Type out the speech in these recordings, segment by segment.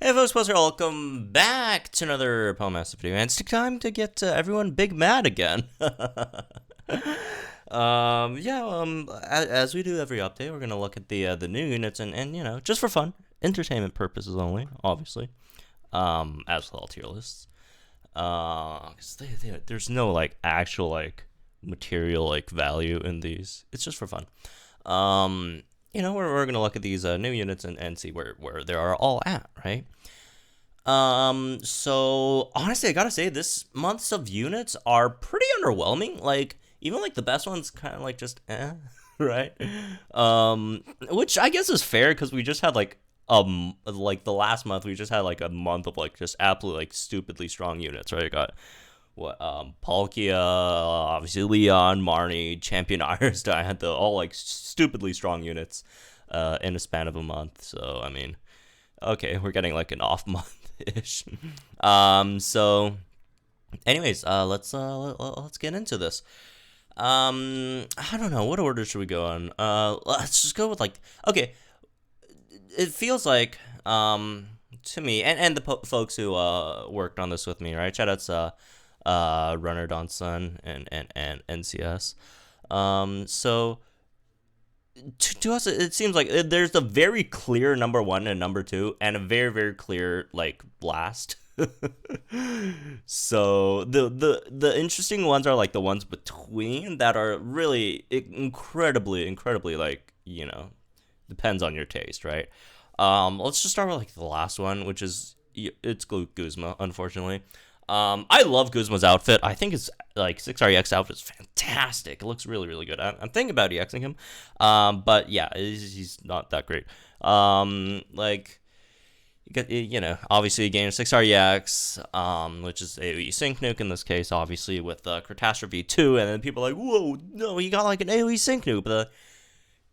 Hey folks, welcome back to another Massive video, and it's time to get everyone big mad again. As we do every update, we're gonna look at the new units and just for fun, entertainment purposes only, obviously. As with all tier lists. 'Cause there's no actual material value in these. It's just for fun. We're gonna look at these new units and see where they are all at, right? So honestly, I gotta say this month's of units are pretty underwhelming. Even the best ones kind of just right? Which I guess is fair because we just had the last month we just had a month of just absolutely stupidly strong units, right? I got Palkia, obviously Leon, Marnie, Champion Iris. I had the all stupidly strong units in a span of a month. So I mean, okay, we're getting an off month ish. So anyways, let's get into this. I don't know, what order should we go on? Let's just go with okay. It feels to me and the folks who worked on this with me, right? Shout outs Runner Don Sun and NCS. So to us, it seems like there's a very clear number one and number two, and a very very clear blast. So the interesting ones are the ones between that are really incredibly depends on your taste, right? Let's just start with the last one, which is it's Guzma, unfortunately. I love Guzma's outfit. I think his 6REX outfit is fantastic. It looks really, really good. I'm thinking about EXing him. But yeah, he's not that great. Obviously he gained 6REX, which is AoE Sync Nuke in this case, obviously, with Catastrophe 2, and then people are like, whoa, no, he got an AoE Sync Nuke, but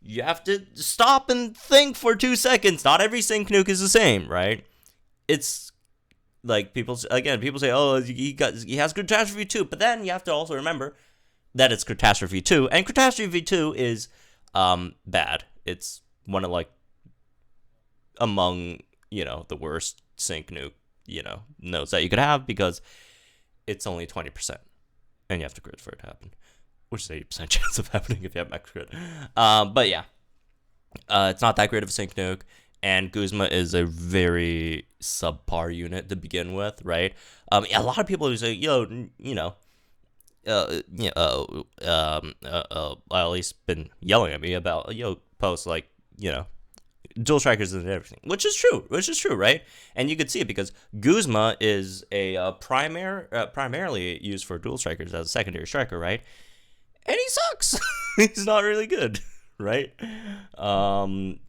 you have to stop and think for 2 seconds. Not every Sync Nuke is the same, right? It's people say, oh, he has Catastrophe 2, but then you have to also remember that it's Catastrophe 2, and Catastrophe 2 is bad. It's one of among the worst sync nuke nodes that you could have, because it's only 20% and you have to crit for it to happen, which is 80% chance of happening if you have max crit. But yeah, it's not that great of a sync nuke. And Guzma is a very subpar unit to begin with, right? A lot of people who say, at least been yelling at me about, posts dual strikers and everything, which is true, right? And you could see it because Guzma is a primarily used for dual strikers as a secondary striker, right? And he sucks. He's not really good. Right?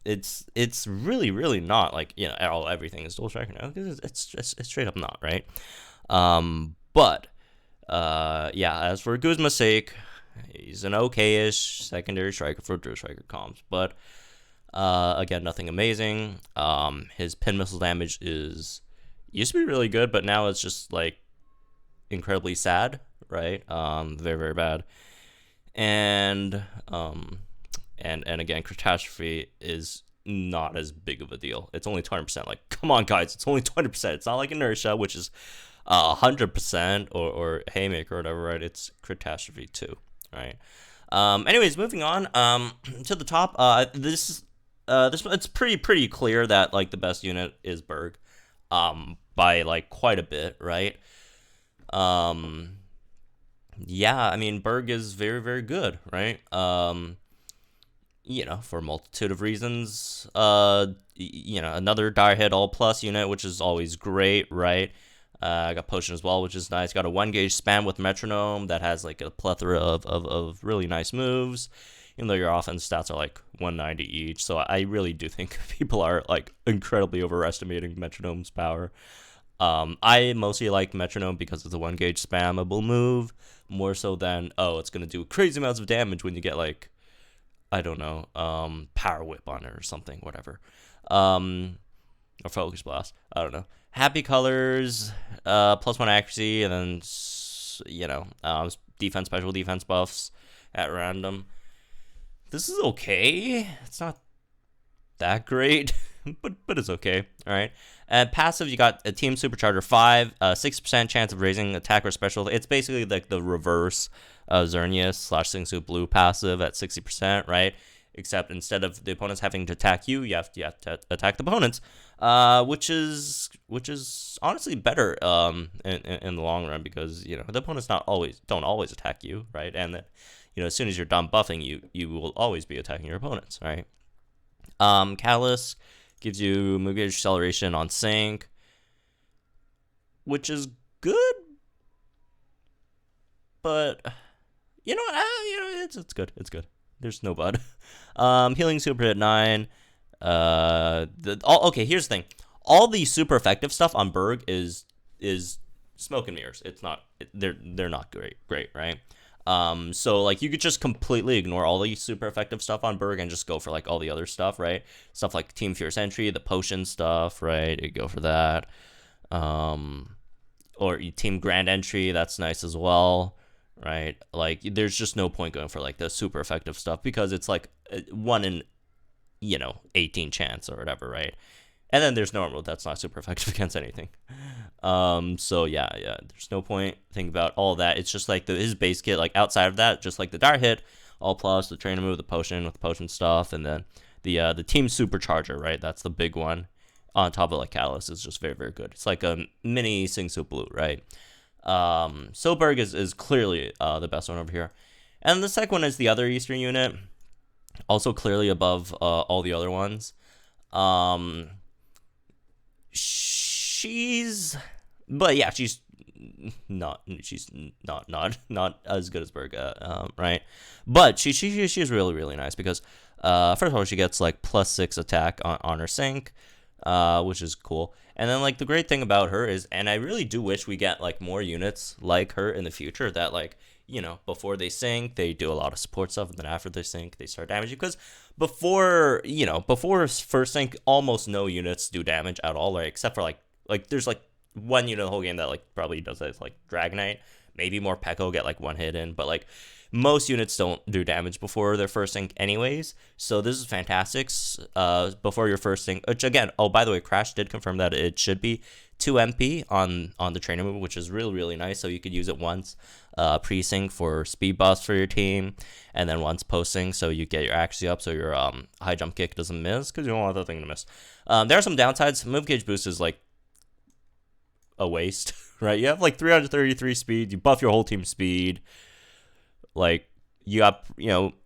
It's really really not everything is dual striker now, because it's straight up not, right? But yeah, as for Guzma's sake, he's an okay-ish secondary striker for dual striker comps, but again, nothing amazing. His pin missile damage used to be really good, but now it's just incredibly sad, right? Very very bad. And again, Catastrophe is not as big of a deal. It's only 20%. Come on, guys, it's only 20%. It's not like Inertia, which is 100%, or Haymaker or whatever, right? It's Catastrophe 2, right? Anyways, moving on to the top. This it's pretty clear that the best unit is Berg, by quite a bit, right? Yeah, I mean, Berg is very very good, right? For a multitude of reasons. Another Direhead all plus unit, which is always great, right? I got Potion as well, which is nice. Got a 1-gauge spam with Metronome that has a plethora of really nice moves, even though your offense stats are 190 each. So I really do think people are incredibly overestimating Metronome's power. I mostly like Metronome because it's a 1-gauge spammable move, more so than, oh, it's gonna do crazy amounts of damage when you get I don't know, Power Whip on it or something, whatever. Or Focus Blast, I don't know. Happy Colors, +1 accuracy, and then, defense, special defense buffs at random. This is okay. It's not that great. but it's okay. All right. And passive, you got a Team Supercharger 5, 6% chance of raising attack or special. It's basically like the reverse Xerneas / Singsu Blue passive at 60%, right? Except instead of the opponents having to attack you, you have to attack the opponents, which is honestly better in the long run, because the opponents don't always attack you, right? And that as soon as you're done buffing, you will always be attacking your opponents, right? Catalyst gives you move gauge acceleration on sync, which is good, but it's good. It's good. There's no bud. Healing super at 9. Okay, here's the thing. All the super effective stuff on Berg is smoke and mirrors. It's not. They're not great, right? So like you could just completely ignore all the super effective stuff on Berg and just go for like all the other stuff, right? Stuff like Team Fierce Entry, the potion stuff, right? You go for that. Or Team Grand Entry, that's nice as well, right? Like there's just no point going for like the super effective stuff, because it's like 1 in 18 chance or whatever, right? And then there's normal, that's not super effective against anything. So yeah, there's no point thinking about all that. It's just like his base kit, like outside of that, just like the Dire Hit, all plus, the trainer move, the potion with the potion stuff, and then the Team Supercharger, right? That's the big one. On top of like Catalyst is just very, very good. It's like a mini Singsu Blue, right? So Berg is clearly the best one over here. And the second one is the other Eastern unit, also clearly above all the other ones. She's not as good as Berg, right? But she's really, really nice, because first of all, she gets like +6 attack on her sync, which is cool. And then like the great thing about her is, and I really do wish we get like more units like her in the future, that like before they sync, they do a lot of support stuff, and then after they sync, they start damaging. Because before first sync, almost no units do damage at all, right? Except for like there's like one unit in the whole game that like probably does that. It's like Dragonite. Maybe more Pekko get like one hit in, but like most units don't do damage before their first sync anyways. So this is fantastic. Before your first sync, which again, oh by the way, Crash did confirm that it should be 2 MP on the trainer move, which is really, really nice. So you could use it once pre-sync for speed buffs for your team, and then once post-sync, so you get your accuracy up, so your high jump kick doesn't miss, because you don't want that thing to miss. There are some downsides. Move gauge boost is like a waste, right? You have like 333 speed, you buff your whole team speed, like you got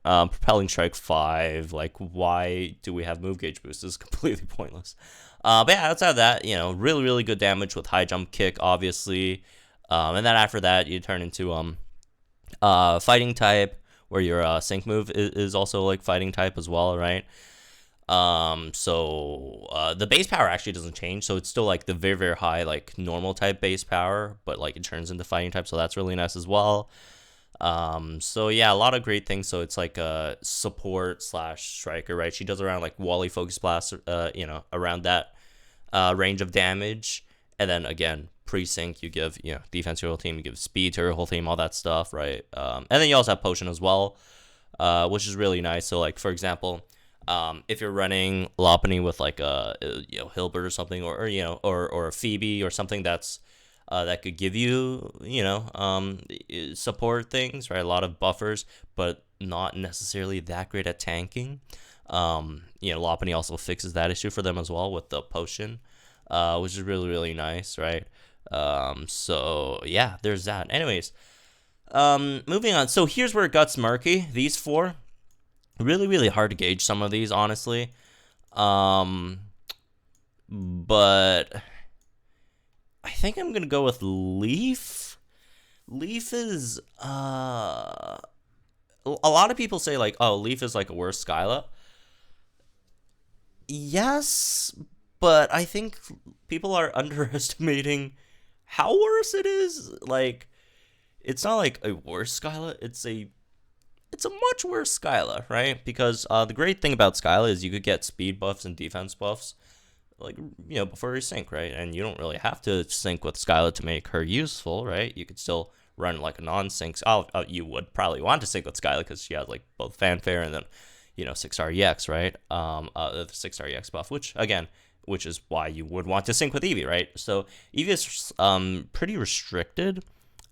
propelling strike 5. Like why do we have move gauge boost? This is completely pointless. But yeah, outside of that, really, really good damage with high jump kick, obviously. And then after that, you turn into fighting type, where your sync move is also like fighting type as well, right? So the base power actually doesn't change, so it's still like the very, very high like normal type base power, but like it turns into fighting type, so that's really nice as well. So yeah, a lot of great things. So it's like a support / striker, right? She does around like Wally focus blast, around that range of damage. And then again, pre-sync, you give defense to your whole team, you give speed to your whole team, all that stuff, right? And then you also have potion as well, which is really nice. So like for example, if you're running Lopunny with like a Hilbert or something, or a Phoebe or something that's that could give you support things, right? A lot of buffers, but not necessarily that great at tanking. Lopunny also fixes that issue for them as well with the potion, which is really, really nice, right? So yeah, there's that. Anyways, moving on. So here's where it gets murky. These 4, really, really hard to gauge some of these, honestly. But I think I'm gonna go with Leaf. Leaf is a lot of people say like, oh, Leaf is like a worse Skyla. Yes, but I think people are underestimating how worse it is. Like, it's not like a worse Skyla, it's a much worse Skyla, right? Because the great thing about Skyla is you could get speed buffs and defense buffs, like, before you sync, right? And you don't really have to sync with Skyla to make her useful, right? You could still run like a non-sync. You would probably want to sync with Skyla because she has like both fanfare and then, 6-star EX, right? The 6-star EX buff, which is why you would want to sync with Eevee, right? So Eevee is pretty restricted,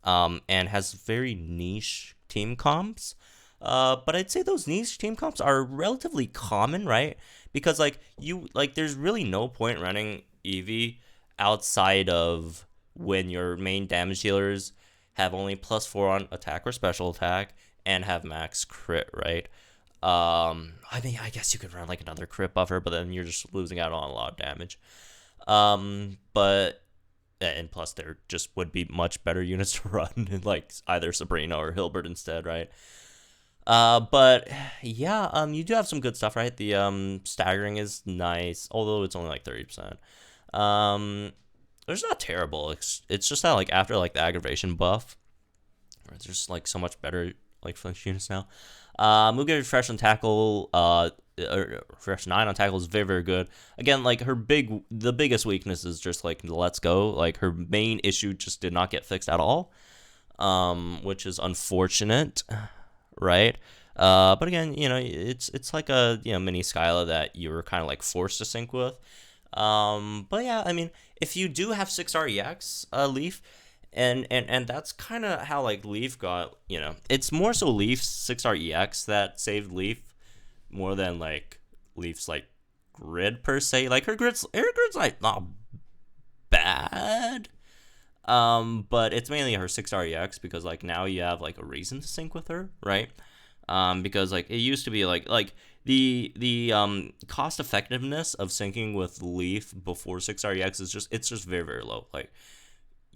and has very niche team comps. But I'd say those niche team comps are relatively common, right? Because there's really no point running Eevee outside of when your main damage dealers have only +4 on attack or special attack and have max crit, right? I mean, I guess you could run like another crit buffer, but then you're just losing out on a lot of damage. But and plus there just would be much better units to run in like either Sabrina or Hilbert instead, right? But yeah, you do have some good stuff, right? The staggering is nice, although it's only like 30%. It's not terrible. It's just that like after like the aggravation buff, it's just like so much better like flinch units now. Mugen refresh on tackle, refresh 9 on tackle is very, very good. Again, like the biggest weakness is just like the let's go. Like her main issue just did not get fixed at all, which is unfortunate, right? But again, it's like a mini Skyla that you were kind of like forced to sync with. But yeah, I mean, if you do have 6-star EX, Leaf, and that's kind of how like Leaf got, it's more so Leaf's 6-star EX that saved Leaf more than like Leaf's like grid per se. Like her grid's like not bad. But it's mainly her 6-star EX because like now you have like a reason to sync with her, right? Because like it used to be like the cost effectiveness of syncing with Leaf before 6-star EX is just very, very low. Like,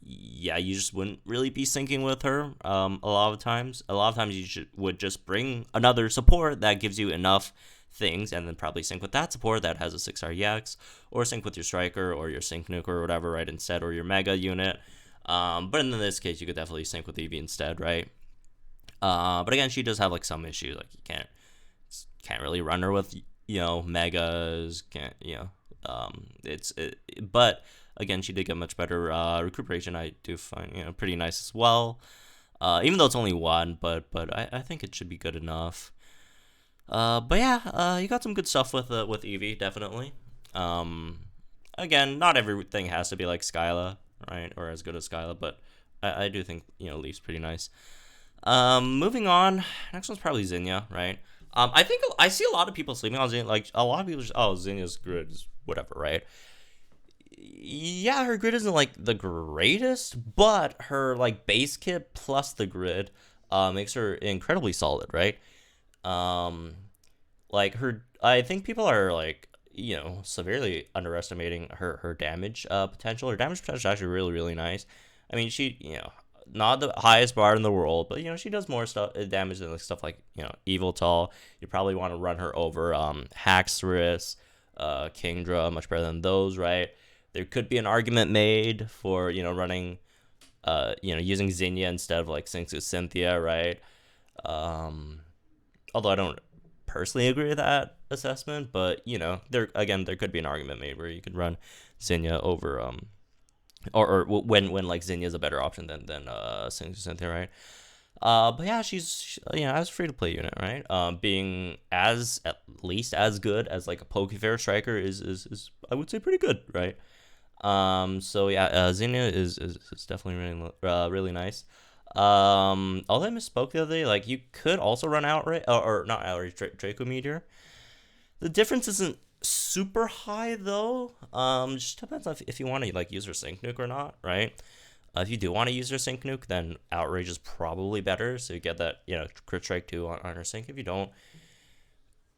yeah, you just wouldn't really be syncing with her a lot of times. You would just bring another support that gives you enough things, and then probably sync with that support that has a 6-star EX, or sync with your striker or your sync nuke or whatever, right, instead, or your mega unit. But in this case, you could definitely sync with Eevee instead, right? But again, she does have like some issues, like you can't really run her with megas, but again, she did get much better recuperation. I do find pretty nice as well, even though it's only one, but I think it should be good enough. But yeah, you got some good stuff with Eevee, definitely. Again, not everything has to be like Skyla, right, or as good as Skyla, but I do think Leaf's pretty nice. Moving on, next one's probably Zinnia, right? I think I see a lot of people sleeping on Zinnia. Like a lot of people just, Zinnia's grid is whatever, right? Yeah, her grid isn't like the greatest, but her like base kit plus the grid makes her incredibly solid, right? Like I think people are like severely underestimating her damage potential. Her damage potential is actually really, really nice. I mean, she not the highest bar in the world, but she does more damage than like stuff like Evil Tall. You probably want to run her over Haxorus, Kingdra, much better than those, right? There could be an argument made for running using Zinnia instead of like Syncs with Cynthia, right? Although I don't personally agree with that assessment, but there could be an argument made where you could run Zinnia over or when like Zinnia is a better option than Syncs with Cynthia, right? But yeah, she's as a free to play unit, right? Being at least as good as like a Pokefair striker is I would say pretty good, right? So yeah, Zinnia is definitely really nice. Although I misspoke the other day, like you could also run Outrage or not Outrage, Draco Meteor. The difference isn't super high though. Just depends on if you want to like use her Sync Nuke or not, right? If you do want to use her Sync Nuke, then Outrage is probably better, so you get that crit strike too on her Sync. If you don't,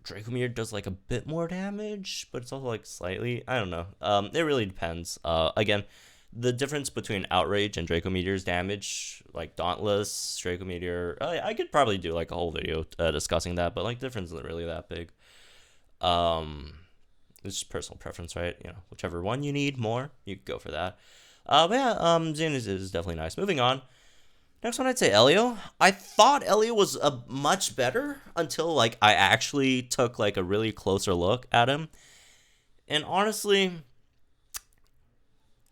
Draco Meteor does like a bit more damage, but it's also like slightly, I don't know. It really depends. Again, the difference between Outrage and Draco Meteor's damage, like Dauntless, Draco Meteor, I could probably do like a whole video discussing that, but like the difference isn't really that big. It's just personal preference, right? Whichever one you need more, you could go for that. But yeah, Zin is definitely nice. Moving on. Next one, I'd say Elio. I thought Elio was much better until like I actually took like a really closer look at him, and honestly,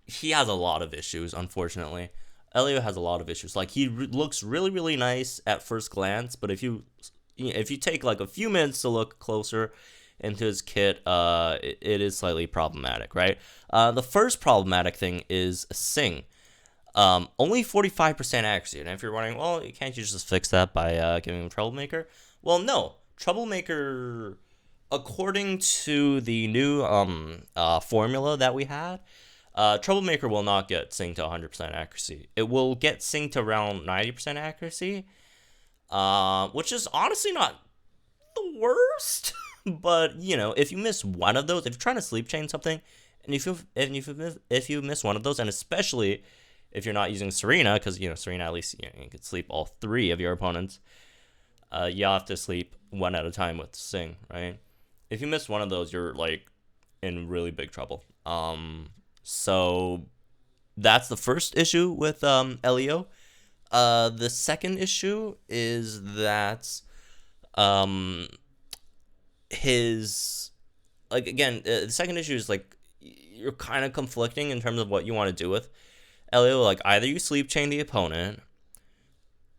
he has a lot of issues. Unfortunately, Elio has a lot of issues. Like he looks really, really nice at first glance, but if you if you take like a few minutes to look closer into his kit, it is slightly problematic, right? The first problematic thing is Sing. Only 45% accuracy. And if you're wondering, well, can't you just fix that by giving him Troublemaker? Well, no. Troublemaker, according to the new formula that we had, Troublemaker will not get Sing to 100% accuracy. It will get Sing to around 90% accuracy, which is honestly not the worst. But, if you miss one of those, if you're trying to sleep chain something, and if you miss one of those, and especially if you're not using Serena, because, Serena, at least, you can sleep all three of your opponents, you'll have to sleep one at a time with Sing, right? If you miss one of those, you're, like, in really big trouble. So that's the first issue with Elio. The second issue is that his, like, again, the second issue is, like, you're kind of conflicting in terms of what you want to do with Elio. Like, either you sleep chain the opponent,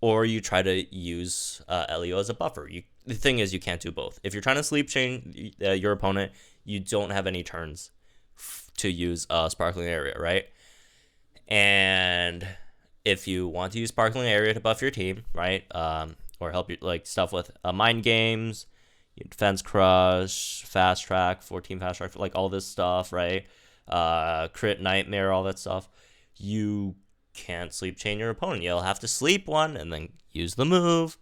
or you try to use Elio as a buffer. The thing is, you can't do both. If you're trying to sleep chain your opponent, you don't have any turns to use Sparkling Area, right? And if you want to use Sparkling Area to buff your team, right, or help you, like, stuff with Mind Games, Defense Crush, Fast Track, 14 Fast Track, like, all this stuff, right, Crit Nightmare, all that stuff, you can't sleep chain your opponent. You'll have to sleep one and then use the move,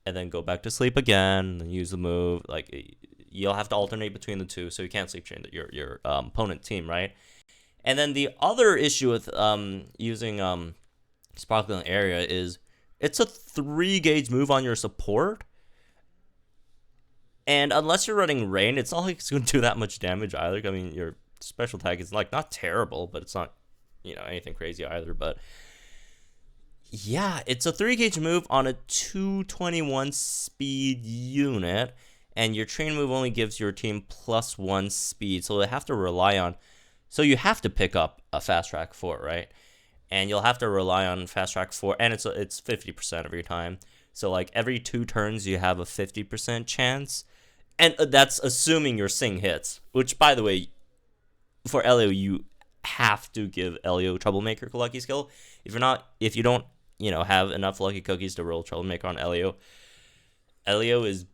and then go back to sleep again and then use the move. Like, you'll have to alternate between the two, so you can't sleep chain your opponent team, right? And then the other issue with using Sparkling Area is it's a 3-gauge move on your support, and unless you're running Rain, it's not like it's going to do that much damage either. I mean, your special attack is, like, not terrible, but it's not, anything crazy either. But yeah, it's a 3-gauge move on a 221 speed unit, and your train move only gives your team +1 speed, so they have to rely on. So you have to pick up a Fast Track 4, right? And you'll have to rely on Fast Track 4, and it's 50% of your time. So, like, every 2 turns, you have a 50% chance, and that's assuming your Sing hits. Which, by the way, for Elio, you have to give Elio Troublemaker lucky skill. If you don't, have enough lucky cookies to roll Troublemaker on Elio, Elio is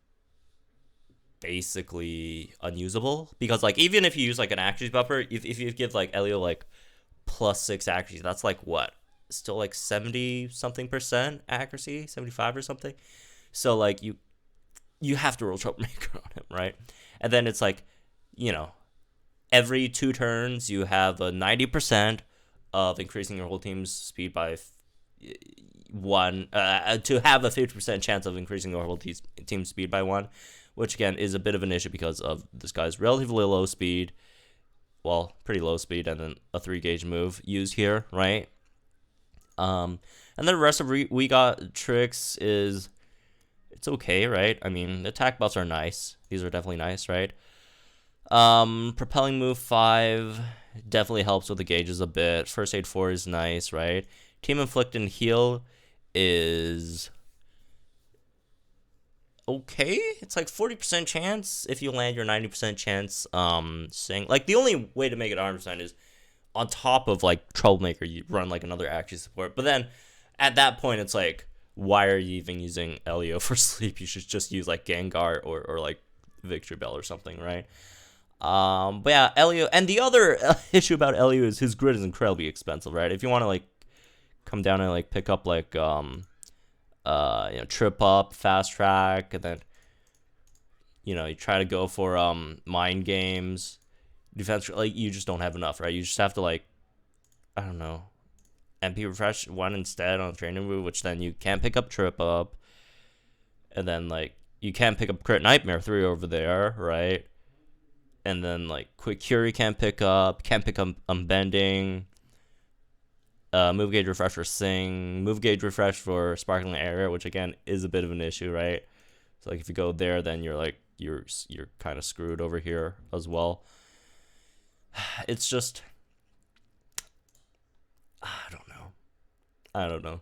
basically unusable, because, like, even if you use, like, an accuracy buffer, if you give, like, Elio, like, +6 accuracy, that's, like, what? Still, like, 70 something% accuracy, 75 or something. So, like, you have to roll Troublemaker on him, right? And then it's like, every 2 turns you have a 90% of increasing your whole team's speed by 1, to have a 50% chance of increasing your whole team's speed by 1, which, again, is a bit of an issue because of this guy's relatively low speed, well, pretty low speed, and then a 3-gauge move used here, right? And then the rest of We Got Tricks is, it's okay, right? I mean, the attack buffs are nice. These are definitely nice, right? Propelling move 5 definitely helps with the gauges a bit. First aid 4 is nice, right? Team inflict and heal is okay. It's like 40% chance if you land your 90% chance Sing. Like, the only way to make it 100% is on top of, like, Troublemaker, you run, like, another accuracy support. But then at that point, it's like, why are you even using Elio for sleep? You should just use, like, Gengar or like Victory Bell or something, right? But yeah, Elio, and the other issue about Elio is his grid is incredibly expensive, right? If you want to, like, come down and, like, pick up, like, Trip Up, Fast Track, and then, you try to go for Mind Games, Defense, like, you just don't have enough, right? You just have to, like, I don't know, MP Refresh 1 instead on the training move, which then you can't pick up Trip Up, and then, like, you can't pick up Crit Nightmare 3 over there, right? And then, like, Quick Cure you can't pick up Unbending, Move Gauge Refresh for Sing, Move Gauge Refresh for Sparkling Area, which, again, is a bit of an issue, right? So, like, if you go there, then you're, like, you're kind of screwed over here as well. It's just, I don't know.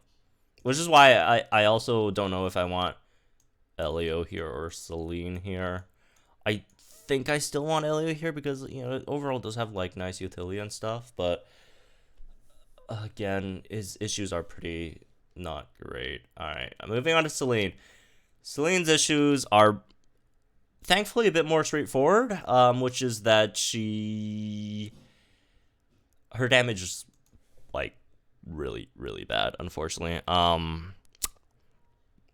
Which is why I also don't know if I want Elio here or Celine here. I think I still want Elio here because, overall does have like nice utility and stuff, but again, his issues are pretty not great. All right, I'm moving on to Celine. Celine's issues are thankfully a bit more straightforward, which is that her damage is like really, really bad, unfortunately.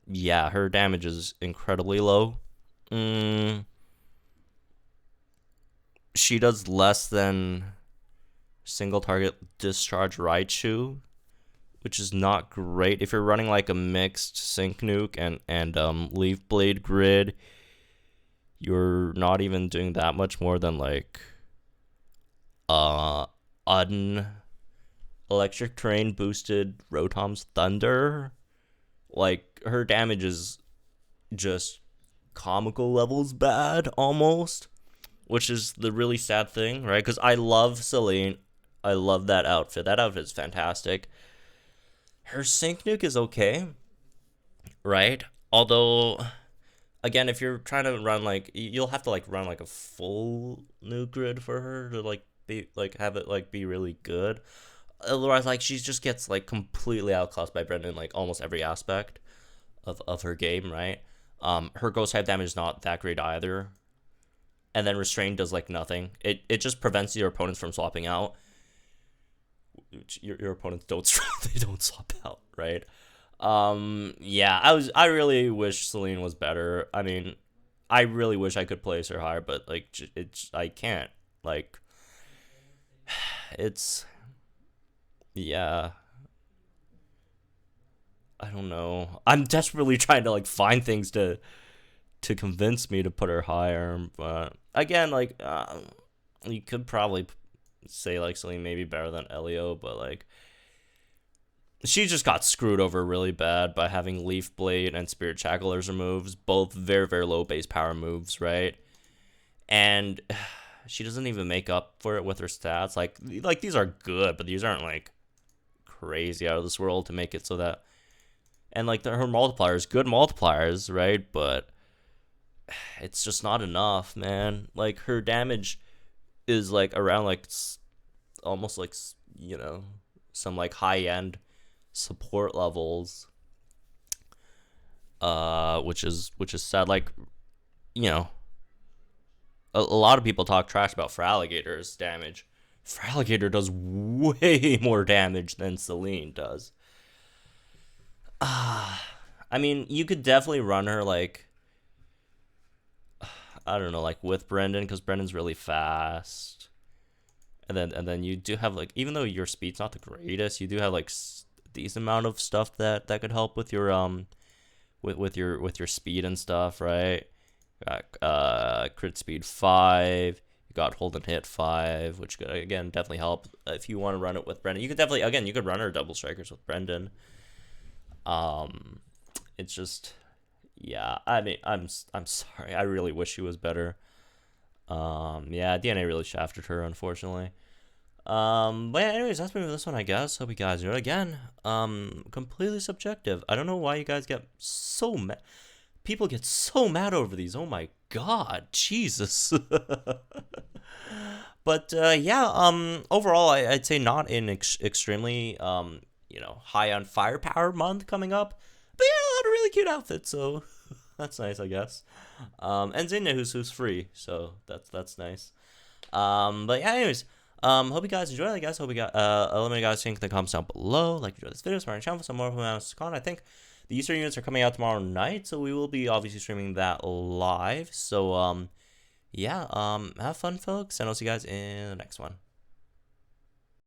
Yeah, her damage is incredibly low. She does less than single target discharge Raichu, which is not great. If you're running like a mixed Sync Nuke and Leaf Blade grid, you're not even doing that much more than like Electric Terrain boosted Rotom's Thunder. Like, her damage is just comical levels bad almost, which is the really sad thing, right? Because I love Celine. I love that outfit. That outfit is fantastic. Her Sync Nuke is okay, right? Although, again, if you're trying to run like, you'll have to like run like a full nuke grid for her to like be like have it like be really good. Otherwise, like, she just gets like completely outclassed by Brendan like almost every aspect of her game, right? Her ghost type damage is not that great either. And then restrain does like nothing. It just prevents your opponents from swapping out. Your opponents don't they don't swap out, right? Yeah, I really wish Celine was better. I mean, I really wish I could place her higher, but like I can't. Like, it's, yeah, I don't know. I'm desperately trying to like find things to convince me to put her higher, but again, like, you could probably say like Celine may be better than Elio, but like, she just got screwed over really bad by having Leaf Blade and Spirit Shackle as her moves, both very, very low base power moves, right? And she doesn't even make up for it with her stats. Like these are good, but these aren't like crazy out of this world to make it so that, and like her multipliers, good multipliers, right? But it's just not enough, man. Like, her damage is like around like almost like, some like high end support levels, which is sad. Like, a lot of people talk trash about Feraligator's damage. Feraligator does way more damage than Celine does. I mean, you could definitely run her like, I don't know, like with Brendan, because Brendan's really fast. And then you do have like, even though your speed's not the greatest, you do have like decent amount of stuff that could help with your with your speed and stuff, right? Got crit speed 5. You got hold and hit 5, which could again definitely help if you want to run it with Brendan. You could definitely, again, you could run her double strikers with Brendan. It's just, yeah, I mean, I'm sorry. I really wish she was better. Yeah, DNA really shafted her, unfortunately. But yeah, anyways, that's me for this one, I guess. Hope you guys enjoyed. Again, completely subjective. I don't know why you guys get so mad. People get so mad over these. Oh my god, Jesus. But yeah, overall, I'd say not an extremely high on firepower month coming up. But yeah, a lot of really cute outfits, so that's nice, I guess. And Zinnia, who's free, so that's nice. But yeah, anyways, hope you guys enjoyed. I guess hope you got let me guys think in the comments down below. Like, enjoy this video, subscribe to my channel for some more from Con. I think the Easter units are coming out tomorrow night, so we will be obviously streaming that live. So yeah, have fun, folks, and I'll see you guys in the next one.